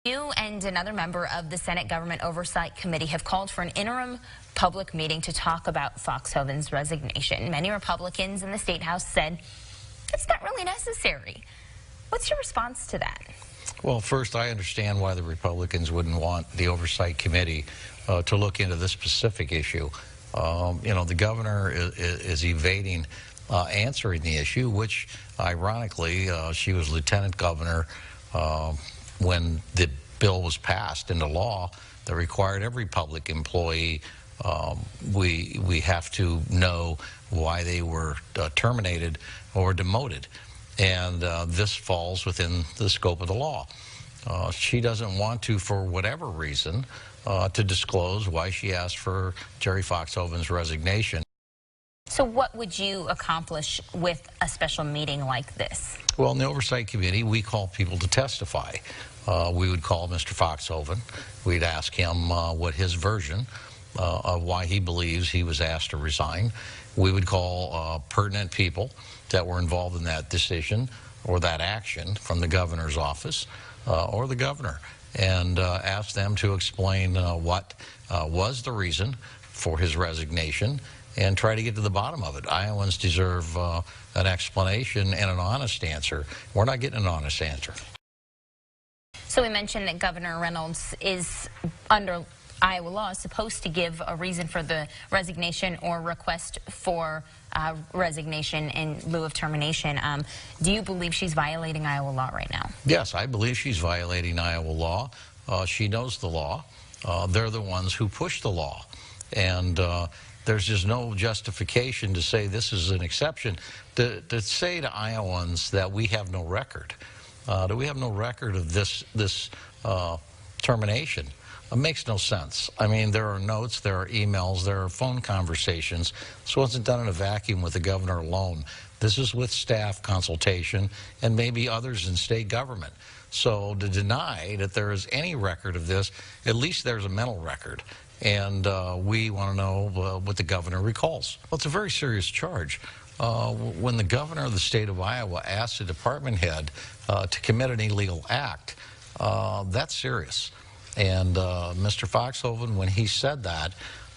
You and another member of the Senate Government Oversight Committee have called for an interim public meeting to talk about Foxhoven's resignation. Many Republicans in the State House said it's not really necessary. What's your response to that? Well, first, I understand why the Republicans wouldn't want the Oversight Committee to look into this specific issue. The governor is evading answering the issue, which, ironically, she was lieutenant governor when the bill was passed into law that required every public employee, we have to know why they were terminated or demoted. And this falls within the scope of the law. She doesn't want to, for whatever reason, to disclose why she asked for Jerry Foxhoven's resignation. So what would you accomplish with a special meeting like this? Well, in the Oversight Committee, we call people to testify. We would call Mr. Foxhoven. We'd ask him what his version of why he believes he was asked to resign. We would call pertinent people that were involved in that decision or that action from the governor's office or the governor, and ask them to explain what was the reason for his resignation and try to get to the bottom of it. Iowans deserve an explanation and an honest answer. We're not getting an honest answer. So we mentioned that Governor Reynolds is, under Iowa law, supposed to give a reason for the resignation or request for resignation in lieu of termination. Do you believe she's violating Iowa law right now? Yes, I believe she's violating Iowa law. She knows the law. They're the ones who push the law. And there's just no justification to say this is an exception. To say to Iowans that we have no record, that we have no record of this termination, makes no sense. I mean, there are notes, there are emails, there are phone conversations. This wasn't done in a vacuum with the governor alone. This is with staff consultation and maybe others in state government. So to deny that there is any record of this, at least there's a mental record. And we want to know what the governor recalls. Well, it's a very serious charge. When the governor of the state of Iowa asks a department head to commit an illegal act, that's serious. And Mr. Foxhoven, when he said that,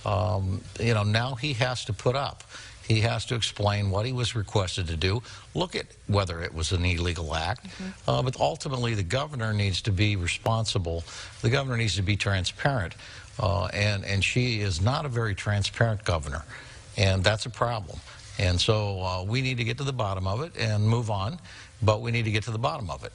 now he has to put up. He has to explain what he was requested to do, look at whether it was an illegal act. But ultimately, the governor needs to be responsible. The governor needs to be transparent. And she is not a very transparent governor. And that's a problem. And so we need to get to the bottom of it and move on. But we need to get to the bottom of it.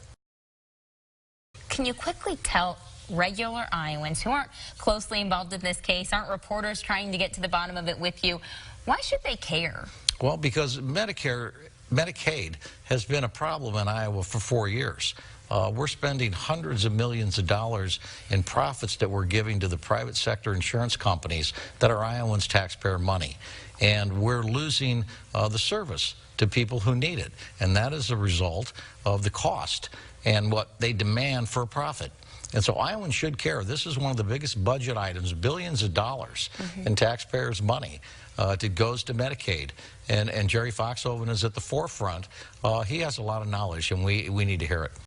Can you quickly tell regular Iowans who aren't closely involved in this case, aren't reporters trying to get to the bottom of it with you, why should they care? Well, because Medicaid has been a problem in Iowa for 4 years. We're spending hundreds of millions of dollars in profits that we're giving to the private sector insurance companies that are Iowans' taxpayer money. And we're losing the service to people who need it. And that is a result of the cost and what they demand for a profit. And so Iowans should care. This is one of the biggest budget items, billions of dollars in taxpayers' money. It goes to Medicaid. And Jerry Foxhoven is at the forefront. He has a lot of knowledge, and we need to hear it.